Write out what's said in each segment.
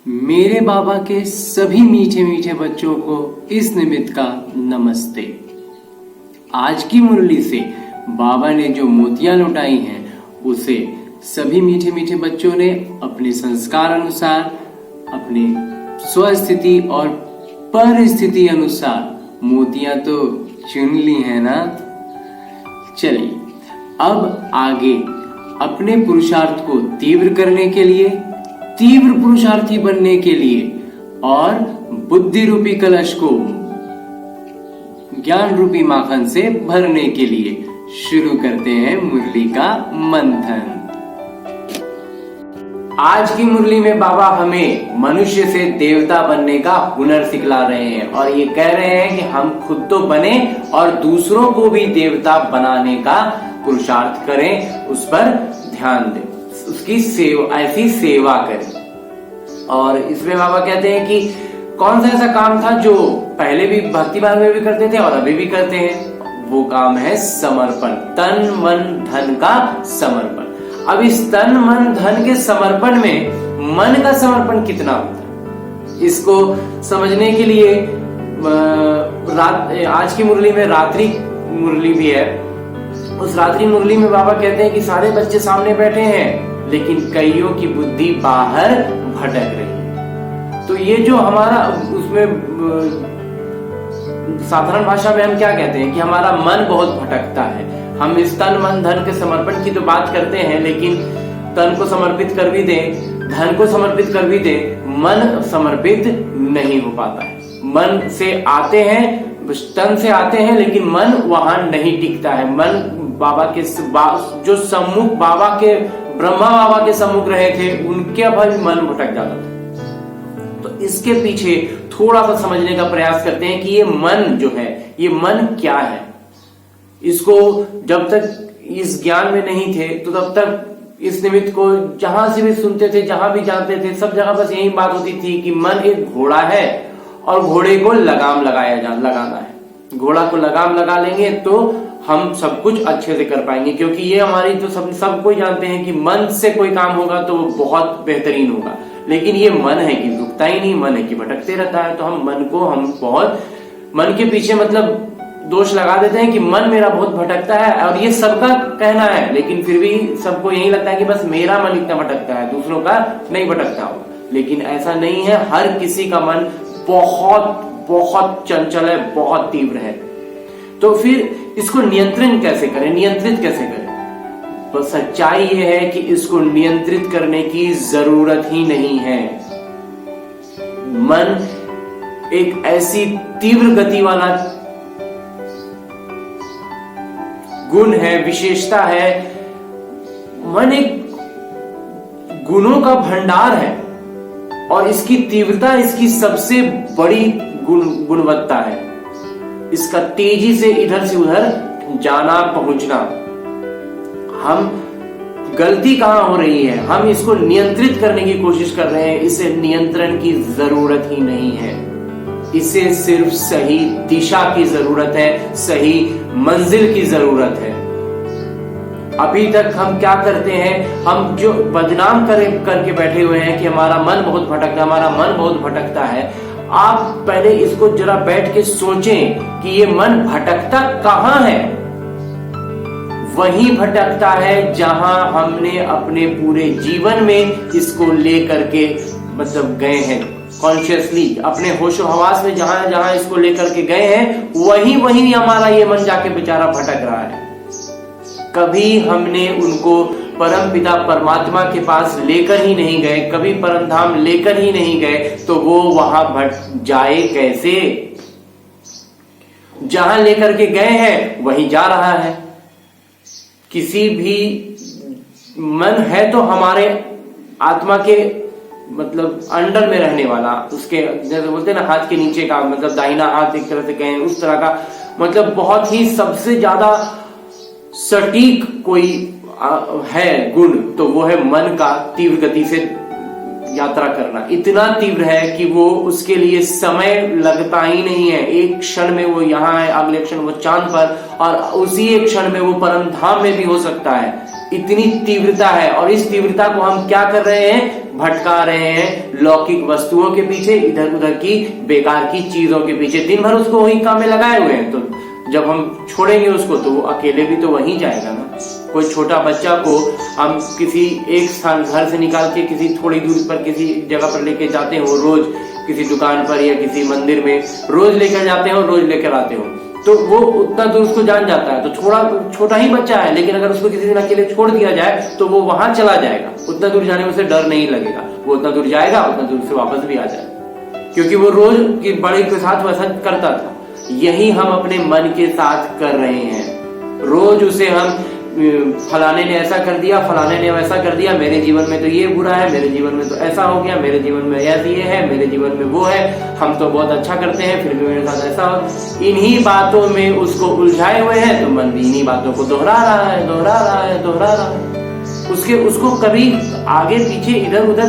मेरे बाबा के सभी मीठे मीठे बच्चों को इस निमित्त का नमस्ते। आज की मुरली से बाबा ने जो मोतियां लुटाई हैं उसे सभी मीठे मीठे बच्चों ने अपने संस्कार अनुसार, अपने स्वस्थिति और परिस्थिति अनुसार मोतियां तो चुन ली है ना। चलिए अब आगे अपने पुरुषार्थ को तीव्र करने के लिए, तीव्र पुरुषार्थी बनने के लिए और बुद्धि रूपी कलश को ज्ञान रूपी माखन से भरने के लिए शुरू करते हैं मुरली का मंथन। आज की मुरली में बाबा हमें मनुष्य से देवता बनने का हुनर सिखला रहे हैं और ये कह रहे हैं कि हम खुद तो बने और दूसरों को भी देवता बनाने का पुरुषार्थ करें, उस पर ध्यान दें, उसकी ऐसी सेवा करें। और इसमें बाबा कहते हैं कि कौन सा ऐसा काम था जो पहले भी भक्ति भाव में भी करते थे और अभी भी करते हैं, वो काम है समर्पण, तन मन धन का समर्पण। अब इस तन मन धन के समर्पण में मन का समर्पण कितना होता है, इसको समझने के लिए आज की मुरली में रात्रि मुरली भी है। उस रात्रि मुरली में बाबा कहते हैं कि सारे बच्चे सामने बैठे हैं लेकिन कईयों की बुद्धि बाहर भटक रही है। तो ये जो हमारा उसमें साधारण भाषा में हम क्या कहते हैं कि हमारा मन बहुत भटकता है। हम इस तन मन धन के समर्पण की तो बात करते हैं लेकिन तन को समर्पित कर भी दें, धन को समर्पित कर भी दें, मन समर्पित नहीं हो पाता है। मन से आते हैं, तन से आते हैं लेकिन मन वहां नहीं टिकता है। मन बाबा के जो सम्मुख बाबा के ब्रह्मा बाबा के सम्मुख रहे थे उनके अभी मन भटक जाता था। तो इसके पीछे थोड़ा सा समझने का प्रयास करते हैं कि ये मन जो है, ये मन क्या है। इसको जब तक इस ज्ञान में नहीं थे तो तब तक इस निमित्त को जहां से भी सुनते थे, जहां भी जानते थे, सब जगह बस यही बात होती थी कि मन एक घोड़ा है और घोड़े को लगाम लगाना है। घोड़ा को लगाम लगा लेंगे तो हम सब कुछ अच्छे से कर पाएंगे, क्योंकि ये हमारी तो सब कोई जानते हैं कि मन से कोई काम होगा तो वो बहुत बेहतरीन होगा। लेकिन ये मन है कि रुकता ही नहीं, मन है कि भटकते रहता है। तो हम बहुत मन के पीछे मतलब दोष लगा देते हैं कि मन मेरा बहुत भटकता है और ये सबका कहना है, लेकिन फिर भी सबको यही लगता है कि बस मेरा मन इतना भटकता है, दूसरों का नहीं भटकता होगा। लेकिन ऐसा नहीं है, हर किसी का मन बहुत चंचल है, बहुत तीव्र है। तो फिर इसको नियंत्रित कैसे करें? तो सच्चाई यह है कि इसको नियंत्रित करने की जरूरत ही नहीं है। मन एक ऐसी तीव्र गति वाला गुण है, विशेषता है। मन एक गुणों का भंडार है और इसकी तीव्रता इसकी सबसे बड़ी गुणवत्ता है। इसका तेजी से इधर से उधर जाना पहुंचना। हम गलती कहां हो रही है, हम इसको नियंत्रित करने की कोशिश कर रहे हैं। इसे नियंत्रण की जरूरत ही नहीं है, इसे सिर्फ सही दिशा की जरूरत है, सही मंजिल की जरूरत है। अभी तक हम क्या करते हैं, हम जो बदनाम करके बैठे हुए हैं कि हमारा मन बहुत भटकता है। आप पहले इसको जरा बैठ के सोचें कि ये मन भटकता कहां है। वहीं भटकता है जहां हमने अपने पूरे जीवन में इसको लेकर के मतलब गए हैं, कॉन्शियसली अपने होशो हवास में जहां इसको लेकर के गए हैं, वहीं हमारा ये मन जाके बेचारा भटक रहा है। कभी हमने उनको परम पिता परमात्मा के पास लेकर ही नहीं गए, कभी परम धाम लेकर ही नहीं गए, तो वो वहां भटक जाए कैसे? जहां लेकर के गए हैं वहीं जा रहा है। किसी भी मन है तो हमारे आत्मा के मतलब अंडर में रहने वाला, उसके जैसे बोलते हैं ना हाथ के नीचे का, मतलब दाहिना हाथ एक तरह से कहें उस तरह का, मतलब बहुत ही सबसे ज्यादा सटीक कोई है गुण तो वो है मन का तीव्र गति से यात्रा करना। इतना तीव्र है कि वो उसके लिए समय लगता ही नहीं है। एक क्षण में वो यहाँ है, अगले क्षण वो चांद पर, और उसी एक क्षण में वो परम धाम में भी हो सकता है। इतनी तीव्रता है और इस तीव्रता को हम क्या कर रहे हैं, भटका रहे हैं लौकिक वस्तुओं के पीछे, इधर उधर की बेकार की चीजों के पीछे, दिन भर उसको वही काम में लगाए हुए हैं। तो जब हम छोड़ेंगे उसको तो वो अकेले भी तो वहीं जाएगा ना। कोई छोटा बच्चा को हम किसी एक स्थान घर से निकाल के किसी थोड़ी दूरी पर किसी जगह पर लेके जाते हो, रोज किसी दुकान पर या किसी मंदिर में रोज लेकर जाते हो, रोज लेकर आते हो, तो वो उतना दूर उसको जान जाता है। तो छोटा ही बच्चा है, लेकिन अगर उसको किसी दिन अकेले छोड़ दिया जाए तो वो वहां चला जाएगा, उतना दूर जाने में उसे डर नहीं लगेगा, वो उतना दूर जाएगा, उतना दूर से वापस भी आ जाएगा, क्योंकि वो रोज की बड़े के साथ वैसा करता था। यही हम अपने मन के साथ कर रहे हैं। रोज उसे हम फलाने ने ऐसा कर दिया, फलाने ने वैसा कर दिया, मेरे जीवन में तो ये बुरा है, मेरे जीवन में तो ऐसा हो गया, मेरे जीवन में ऐसा ये है, मेरे जीवन में वो है, हम तो बहुत अच्छा करते हैं फिर भी मेरे साथ ऐसा हो। इन्हीं बातों में उसको उलझाए हुए हैं, तो मन भी इन्हीं बातों को दोहरा रहा है। उसको कभी आगे पीछे इधर उधर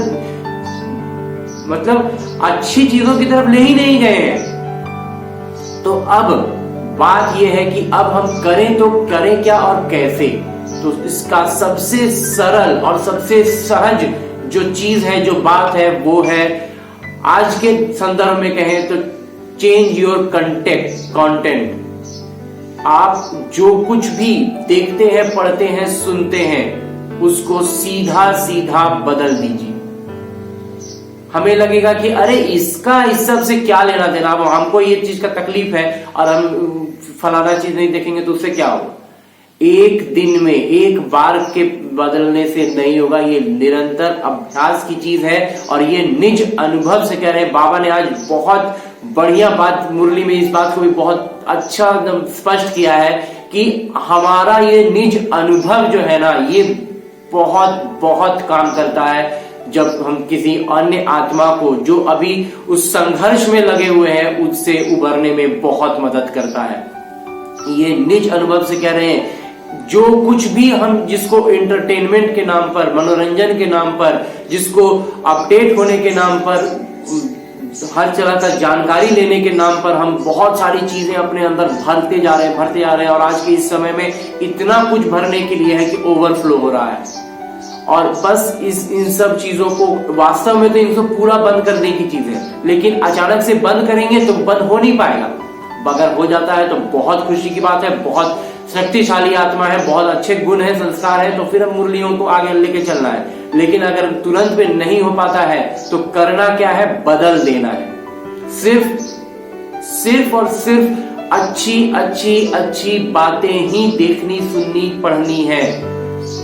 मतलब अच्छी चीजों की तरफ ले ही नहीं गए हैं। तो अब बात यह है कि अब हम करें तो करें क्या और कैसे। तो इसका सबसे सरल और सबसे सहज जो चीज है, जो बात है, वो है आज के संदर्भ में कहें तो चेंज योर कंटेंट। आप जो कुछ भी देखते हैं, पढ़ते हैं, सुनते हैं, उसको सीधा सीधा बदल दीजिए। हमें लगेगा कि अरे इसका इस सब से क्या लेना देना, अब हमको ये चीज का तकलीफ है और हम फलाना चीज नहीं देखेंगे तो उससे क्या होगा। एक दिन में एक बार के बदलने से नहीं होगा, ये निरंतर अभ्यास की चीज है। और ये निज अनुभव से कह रहे हैं बाबा ने आज बहुत बढ़िया बात मुरली में इस बात को भी बहुत अच्छा स्पष्ट किया है कि हमारा ये निज अनुभव जो है ना, ये बहुत बहुत काम करता है। जब हम किसी अन्य आत्मा को जो अभी उस संघर्ष में लगे हुए हैं उससे उबरने में बहुत मदद करता है। ये निज अनुभव से कह रहे हैं, जो कुछ भी हम जिसको एंटरटेनमेंट के नाम पर, मनोरंजन के नाम पर, जिसको अपडेट होने के नाम पर, हर तरह का जानकारी लेने के नाम पर हम बहुत सारी चीजें अपने अंदर भरते जा रहे हैं। और आज के इस समय में इतना कुछ भरने के लिए है कि ओवरफ्लो हो रहा है। और बस इन सब चीजों को वास्तव में तो इनको पूरा बंद करने की चीज है, लेकिन अचानक से बंद करेंगे तो बंद हो नहीं पाएगा। अगर हो जाता है तो बहुत खुशी की बात है, बहुत शक्तिशाली आत्मा है, बहुत अच्छे गुण है, संस्कार है, तो फिर हम मुरलियों को आगे लेके चलना है। लेकिन अगर तुरंत में नहीं हो पाता है तो करना क्या है, बदल देना है। सिर्फ और सिर्फ अच्छी बातें ही देखनी, सुननी, पढ़नी है।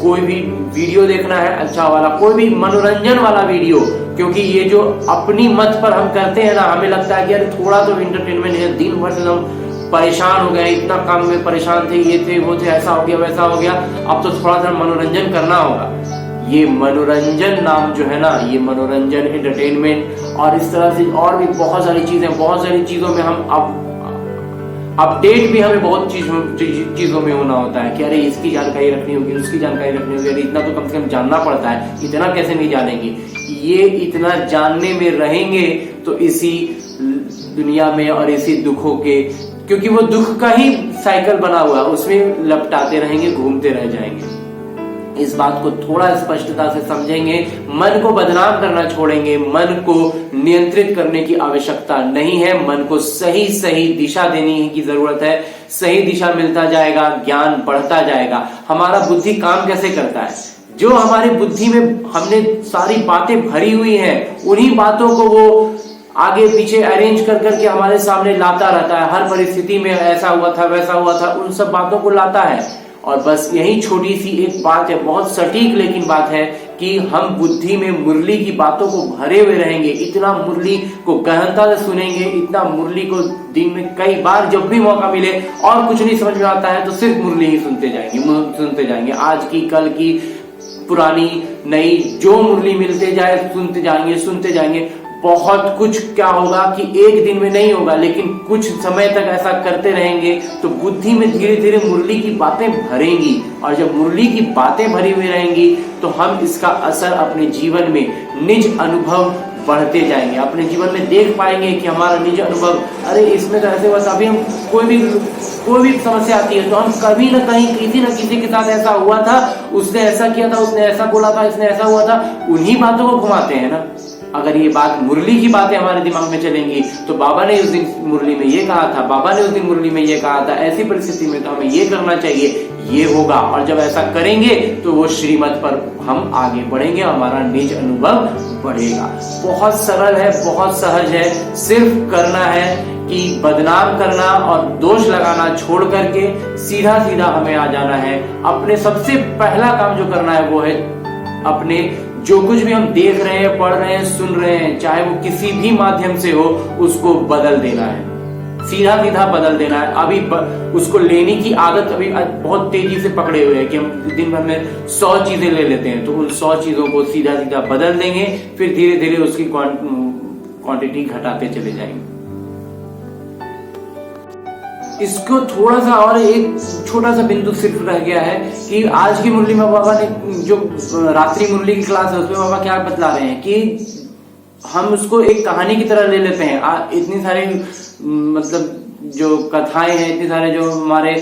कोई भी वीडियो देखना है अच्छा वाला, कोई भी मनोरंजन वाला वीडियो, क्योंकि ये जो अपनी मत पर हम करते हैं ना, हमें लगता है कि यार थोड़ा तो एंटरटेनमेंट है, दिन भर से हम परेशान हो गए, इतना काम में परेशान थे, ये थे वो थे, ऐसा हो गया वैसा हो गया, अब तो थोड़ा सा मनोरंजन करना होगा। ये मनोरंजन नाम जो है ना, ये मनोरंजन, एंटरटेनमेंट और इस तरह से और भी बहुत सारी चीजों में हम अपडेट भी हमें बहुत चीजों में होना होता है कि अरे इसकी जानकारी रखनी होगी, उसकी जानकारी रखनी होगी, अरे इतना तो कम से कम जानना पड़ता है, इतना कैसे नहीं जानेंगे। ये इतना जानने में रहेंगे तो इसी दुनिया में और इसी दुखों के, क्योंकि वो दुख का ही साइकिल बना हुआ है, उसमें लपटाते रहेंगे, घूमते रह जाएंगे। इस बात को थोड़ा स्पष्टता से समझेंगे, मन को बदनाम करना छोड़ेंगे, मन को नियंत्रित करने की आवश्यकता नहीं है, मन को सही सही दिशा देने की जरूरत है। सही दिशा मिलता जाएगा, ज्ञान बढ़ता जाएगा। हमारा बुद्धि काम कैसे करता है, जो हमारी बुद्धि में हमने सारी बातें भरी हुई हैं, उन्हीं बातों को वो आगे पीछे अरेंज कर करके हमारे सामने लाता रहता है। हर परिस्थिति में ऐसा हुआ था, वैसा हुआ था, उन सब बातों को लाता है। और बस यही छोटी सी एक बात है, बहुत सटीक लेकिन बात है कि हम बुद्धि में मुरली की बातों को भरे हुए रहेंगे, इतना मुरली को गहनता से सुनेंगे, इतना मुरली को दिन में कई बार जब भी मौका मिले और कुछ नहीं समझ में आता है तो सिर्फ मुरली ही सुनते जाएंगे। आज की, कल की, पुरानी, नई, जो मुरली मिलते जाए सुनते जाएंगे। बहुत कुछ क्या होगा कि एक दिन में नहीं होगा, लेकिन कुछ समय तक ऐसा करते रहेंगे तो बुद्धि में धीरे धीरे मुरली की बातें भरेंगी। और जब मुरली की बातें भरी हुई रहेंगी तो हम इसका असर अपने जीवन में निज अनुभव बढ़ते जाएंगे, अपने जीवन में देख पाएंगे कि हमारा निज अनुभव, अरे इसमें तो ऐसे हुआ था। अभी हम कोई भी समस्या आती है तो हम कभी ना कहीं किसी न किसी के साथ ऐसा हुआ था, उसने ऐसा किया था, उसने ऐसा बोला था, इसने ऐसा हुआ था, उन्हीं बातों को घुमाते हैं ना। अगर ये बात मुरली की बातें हमारे दिमाग में चलेंगी तो बाबा ने उस दिन मुरली में ये कहा था, बाबा ने उस दिन मुरली में ये कहा था, ऐसी परिस्थिति में तो हमें ये करना चाहिए, ये होगा। और जब ऐसा करेंगे तो वो श्रीमत पर हम आगे बढ़ेंगे, हमारा निज अनुभव बढ़ेगा। बहुत सरल है, बहुत सहज है। सिर्फ करना है कि बदनाम करना और दोष लगाना छोड़ करके सीधा सीधा हमें आ जाना है। अपने सबसे पहला काम जो करना है वो है अपने जो कुछ भी हम देख रहे हैं, पढ़ रहे हैं, सुन रहे हैं, चाहे वो किसी भी माध्यम से हो, उसको बदल देना है, सीधा सीधा बदल देना है। अभी उसको लेने की आदत अभी बहुत तेजी से पकड़े हुए हैं कि हम दिन भर में 100 चीजें ले लेते हैं, तो उन 100 चीजों को सीधा सीधा बदल देंगे, फिर धीरे धीरे उसकी क्वांटिटी घटाते चले जाएंगे। इसको थोड़ा सा और एक छोटा सा बिंदु सिर्फ रह गया है कि आज की मुरली में बाबा ने जो रात्रि मुरली की क्लास है उसमें बाबा क्या बतला रहे हैं कि हम उसको एक कहानी की तरह ले लेते हैं। इतनी सारी मतलब जो कथाएं हैं, इतने सारे जो हमारे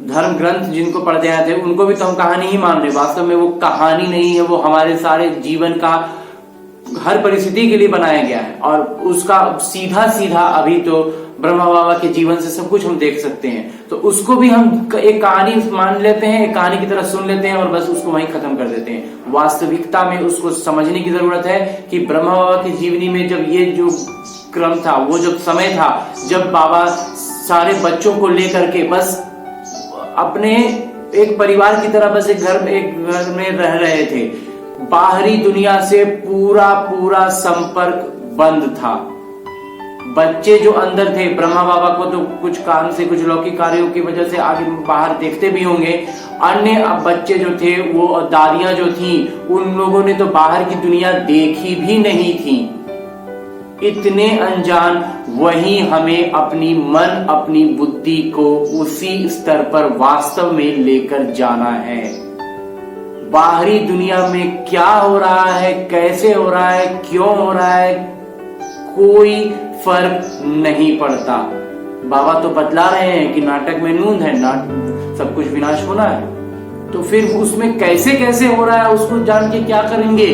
धर्म ग्रंथ जिनको पढ़ते आए थे उनको भी तो हम कहानी ही मान रहे। वास्तव में वो कहानी नहीं है, वो हमारे सारे जीवन का हर परिस्थिति के लिए बनाया गया है और उसका सीधा सीधा अभी तो ब्रह्मा बाबा के जीवन से सब कुछ हम देख सकते हैं। तो उसको भी हम एक कहानी मान लेते हैं, एक कहानी की तरह सुन लेते हैं और बस उसको वहीं खत्म कर देते हैं। वास्तविकता में उसको समझने की जरूरत है कि ब्रह्मा बाबा की जीवनी में जब ये जो क्रम था, वो जब समय था जब बाबा सारे बच्चों को लेकर के बस अपने एक परिवार की तरह बस एक घर में रह रहे थे, बाहरी दुनिया से पूरा संपर्क बंद था। बच्चे जो अंदर थे, ब्रह्मा बाबा को तो कुछ काम से, कुछ लौकिक कार्यों की वजह से आगे बाहर देखते भी होंगे। अन्य बच्चे जो थे, वो दादियां जो थी, उन लोगों ने तो बाहर की दुनिया देखी भी नहीं थी। इतने अनजान, वही हमें अपनी मन, अपनी बुद्धि को उसी स्तर पर वास्तव में लेकर जाना है। बाहरी दुनिया में क्या हो रहा है, कैसे हो रहा है, क्यों हो रहा है, कोई फर्क नहीं पड़ता। बाबा तो बतला रहे हैं कि नाटक में नूंद है, सब कुछ विनाश होना है, तो फिर उसमें कैसे कैसे हो रहा है उसको जान के क्या करेंगे।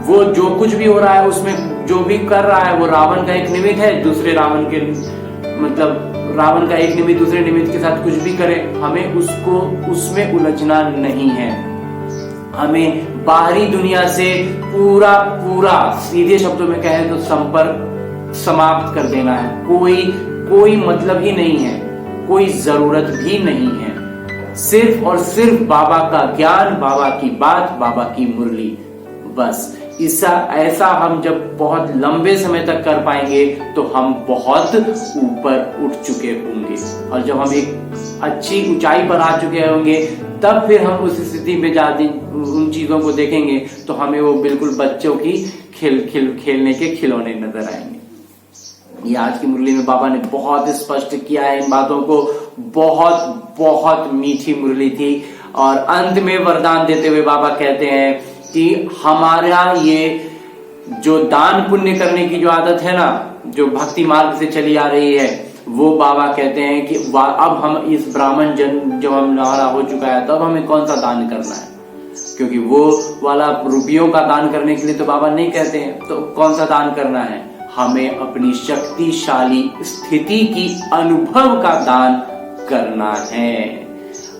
वो जो कुछ भी हो रहा है उसमें जो भी कर रहा है वो रावण का एक निमित्त है, दूसरे रावण के मतलब रावण का एक निमित्त दूसरे निमित्त के साथ कुछ भी करे, हमें उसको उसमें उलझना नहीं है। हमें बाहरी दुनिया से पूरा सीधे शब्दों में कहें तो संपर्क समाप्त कर देना है। कोई मतलब ही नहीं है, कोई जरूरत भी नहीं है। सिर्फ और सिर्फ बाबा का ज्ञान, बाबा की बात, बाबा की मुरली, बस ऐसा हम जब बहुत लंबे समय तक कर पाएंगे तो हम बहुत ऊपर उठ चुके होंगे। और जब हम एक अच्छी ऊंचाई पर आ चुके होंगे तब फिर हम उस स्थिति में जाते उन चीजों को देखेंगे तो हमें वो बिल्कुल बच्चों की खेलने के खिलौने नजर आएंगे। ये आज की मुरली में बाबा ने बहुत स्पष्ट किया है इन बातों को। बहुत मीठी मुरली थी और अंत में वरदान देते हुए बाबा कहते हैं कि हमारा ये जो दान पुण्य करने की जो आदत है ना, जो भक्ति मार्ग से चली आ रही है, वो बाबा कहते हैं कि अब हम इस ब्राह्मण जन्म जब हमारा हो चुका है तब हमें कौन सा दान करना है, क्योंकि वो वाला रुपयों का दान करने के लिए तो बाबा नहीं कहते हैं। तो कौन सा दान करना है, हमें अपनी शक्तिशाली स्थिति की अनुभव का दान करना है।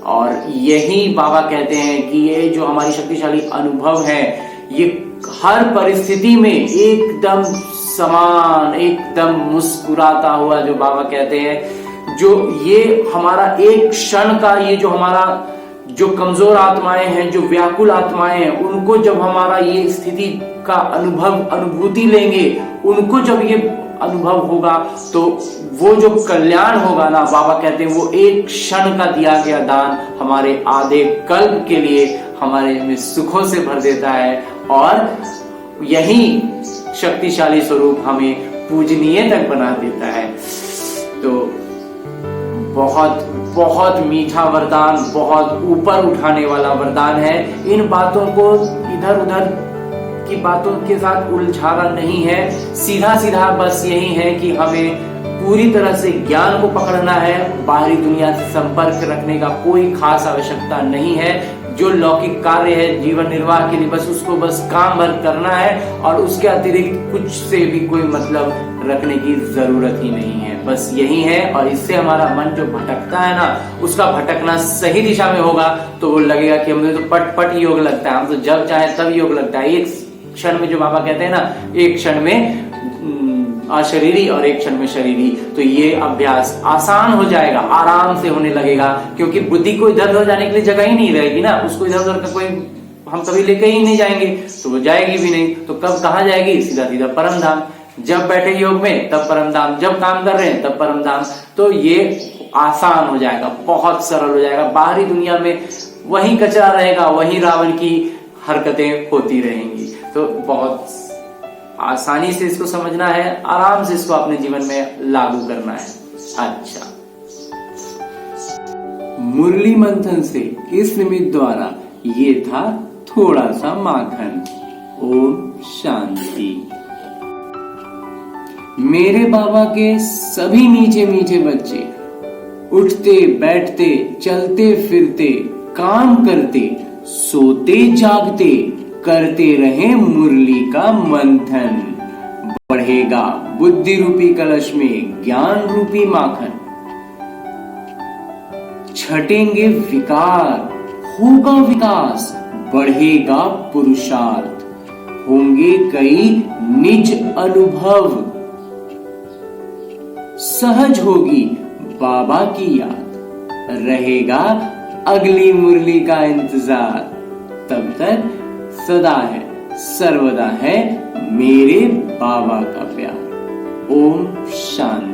और यही बाबा कहते हैं कि ये जो हमारी शक्तिशाली अनुभव है ये हर परिस्थिति में एकदम समान, एकदम मुस्कुराता हुआ, जो बाबा कहते हैं, जो ये हमारा एक क्षण का, ये जो हमारा जो कमजोर आत्माएं हैं, जो व्याकुल आत्माएं हैं, उनको जब हमारा ये स्थिति का अनुभूति लेंगे, उनको जब ये अनुभव होगा तो वो जो कल्याण होगा ना, बाबा कहते हैं वो एक क्षण का दिया गया दान हमारे आधे कल्प के लिए हमारे में सुखों से भर देता है और यही शक्तिशाली स्वरूप हमें पूजनीय तक बना देता है। तो बहुत मीठा वरदान, बहुत ऊपर उठाने वाला वरदान है। इन बातों को इधर उधर की बातों के साथ उलझाना नहीं है, सीधा सीधा बस यही है कि हमें पूरी तरह से ज्ञान को पकड़ना है। बाहरी दुनिया से संपर्क रखने का कोई खास आवश्यकता नहीं है। जो लौकिक कार्य है जीवन निर्वाह के लिए, बस उसको बस काम भर करना है और उसके अतिरिक्त कुछ से भी कोई मतलब रखने की जरूरत ही नहीं है। बस यही है। और इससे हमारा मन जो भटकता है ना, उसका भटकना सही दिशा में होगा तो वो लगेगा कि हमें तो पट पट योग लगता है, हम तो जब चाहे तब योग लगता है। एक क्षण में, जो बाबा कहते हैं ना, एक क्षण में अशरीरी और एक क्षण में शरीरी, तो ये अभ्यास आसान हो जाएगा, आराम से होने लगेगा, क्योंकि बुद्धि को इधर उधर जाने के लिए जगह ही नहीं रहेगी ना। उसको इधर उधर का कोई हम कभी लेके ही नहीं जाएंगे तो वो जाएगी भी नहीं। तो कब कहाँ जाएगी? सीधा सीधा परम धाम। जब बैठे योग में तब परम धाम, जब काम कर रहे हैं तब परम धाम। तो ये आसान हो जाएगा, बहुत सरल हो जाएगा। बाहरी दुनिया में वही कचरा रहेगा, वही रावण की हरकतें होती रहेंगी। तो बहुत आसानी से इसको समझना है, आराम से इसको अपने जीवन में लागू करना है। अच्छा, मुरली मंथन से इस निमित्त द्वारा ये था थोड़ा सा माखन। ओम शांति। मेरे बाबा के सभी मीठे मीठे बच्चे उठते बैठते चलते फिरते काम करते सोते जागते करते रहे मुरली का मंथन। बढ़ेगा बुद्धि रूपी कलश में ज्ञान रूपी माखन। छटेंगे विकार, होगा विकास, बढ़ेगा पुरुषार्थ, होंगे कई निज अनुभव, सहज होगी बाबा की याद, रहेगा अगली मुरली का इंतजार। तब तक सदा है सर्वदा है मेरे बाबा का प्यार। ओम शांति।